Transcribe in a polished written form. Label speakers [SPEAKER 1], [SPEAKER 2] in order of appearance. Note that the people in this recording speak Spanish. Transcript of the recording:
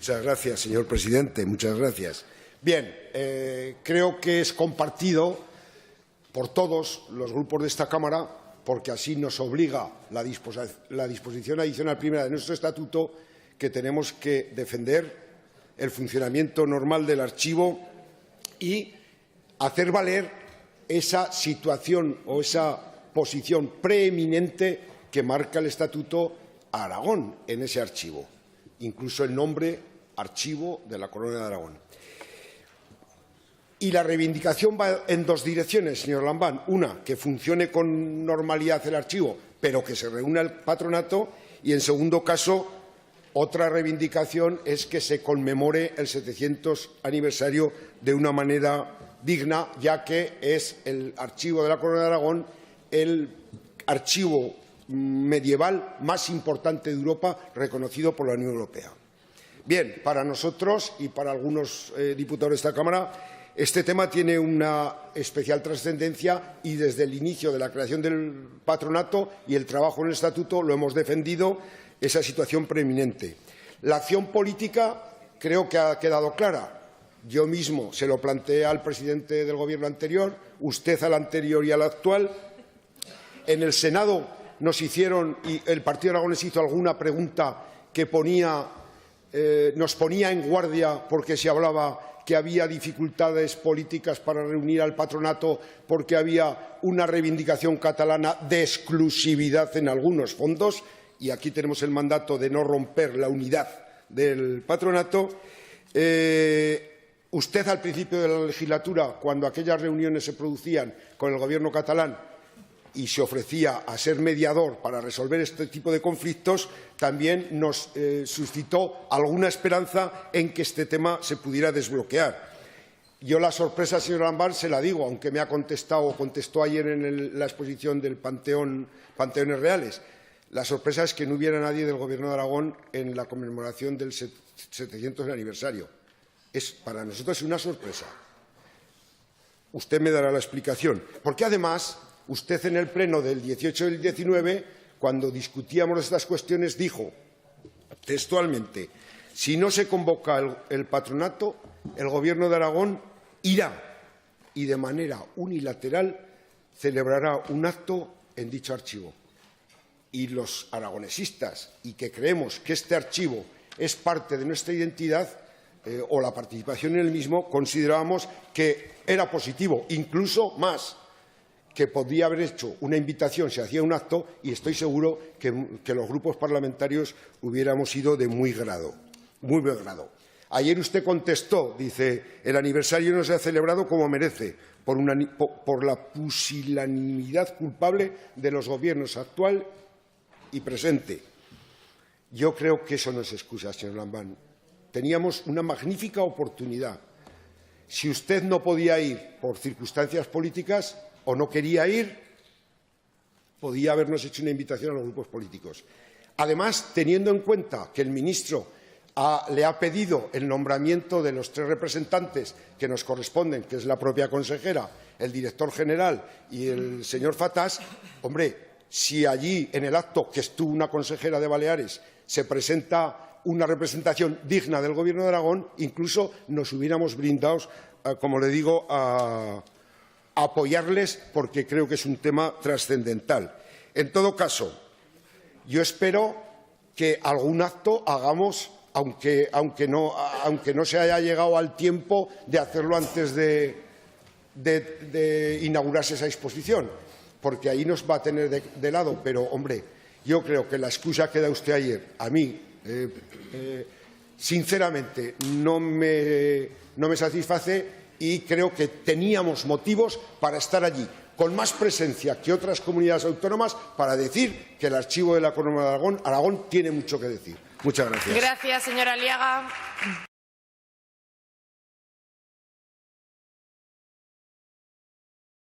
[SPEAKER 1] Muchas gracias, señor presidente. Muchas gracias. Bien, creo que es compartido por todos los grupos de esta Cámara, porque así nos obliga la disposición adicional primera de nuestro estatuto, que tenemos que defender el funcionamiento normal del archivo y hacer valer esa situación o esa posición preeminente que marca el Estatuto a Aragón en ese archivo, incluso el nombre Archivo de la Corona de Aragón. Y la reivindicación va en dos direcciones, señor Lambán. Una, que funcione con normalidad el archivo, pero que se reúna el patronato. Y, en segundo caso, otra reivindicación es que se conmemore el 700 aniversario de una manera digna, ya que es el Archivo de la Corona de Aragón el archivo medieval más importante de Europa, reconocido por la Unión Europea. Bien, para nosotros y para algunos diputados de esta Cámara, este tema tiene una especial trascendencia y desde el inicio de la creación del patronato y el trabajo en el estatuto lo hemos defendido, esa situación preeminente. La acción política creo que ha quedado clara. Yo mismo se lo planteé al presidente del Gobierno anterior, usted al anterior y al actual. En el Senado nos hicieron, y el Partido Aragonés hizo alguna pregunta que nos ponía en guardia porque se hablaba que había dificultades políticas para reunir al patronato porque había una reivindicación catalana de exclusividad en algunos fondos, y aquí tenemos el mandato de no romper la unidad del patronato. Usted, al principio de la legislatura, cuando aquellas reuniones se producían con el Gobierno catalán y se ofrecía a ser mediador para resolver este tipo de conflictos, también nos suscitó alguna esperanza en que este tema se pudiera desbloquear. Yo la sorpresa, señor Lambán, se la digo, aunque me ha contestado o contestó ayer en la exposición del Panteones Reales. La sorpresa es que no hubiera nadie del Gobierno de Aragón en la conmemoración del 700 aniversario. Para nosotros es una sorpresa. Usted me dará la explicación. Porque, además, usted en el pleno del 18 y el 19, cuando discutíamos estas cuestiones, dijo textualmente: si no se convoca el patronato, el Gobierno de Aragón irá y de manera unilateral celebrará un acto en dicho archivo. Y los aragonesistas, y que creemos que este archivo es parte de nuestra identidad, o la participación en el mismo, considerábamos que era positivo, incluso más, que podría haber hecho una invitación, se hacía un acto, y estoy seguro que los grupos parlamentarios hubiéramos sido de muy grado, muy buen grado. Ayer usted contestó, dice, el aniversario no se ha celebrado como merece, por la pusilanimidad culpable de los gobiernos actual y presente. Yo creo que eso no es excusa, señor Lambán. Teníamos una magnífica oportunidad. Si usted no podía ir por circunstancias políticas o no quería ir, podía habernos hecho una invitación a los grupos políticos. Además, teniendo en cuenta que el ministro le ha pedido el nombramiento de los 3 representantes que nos corresponden, que es la propia consejera, el director general y el señor Fatás, hombre, si allí en el acto que estuvo una consejera de Baleares se presenta una representación digna del Gobierno de Aragón, incluso nos hubiéramos brindado, como le digo, a apoyarles, porque creo que es un tema trascendental. En todo caso, yo espero que algún acto hagamos, aunque no se haya llegado al tiempo de hacerlo antes de inaugurarse esa exposición, porque ahí nos va a tener de lado. Pero, hombre, yo creo que la excusa que da usted ayer, a mí, sinceramente, no me satisface, y creo que teníamos motivos para estar allí, con más presencia que otras comunidades autónomas, para decir que el Archivo de la Corona de Aragón tiene mucho que decir. Muchas gracias.
[SPEAKER 2] Gracias, señora Aliaga.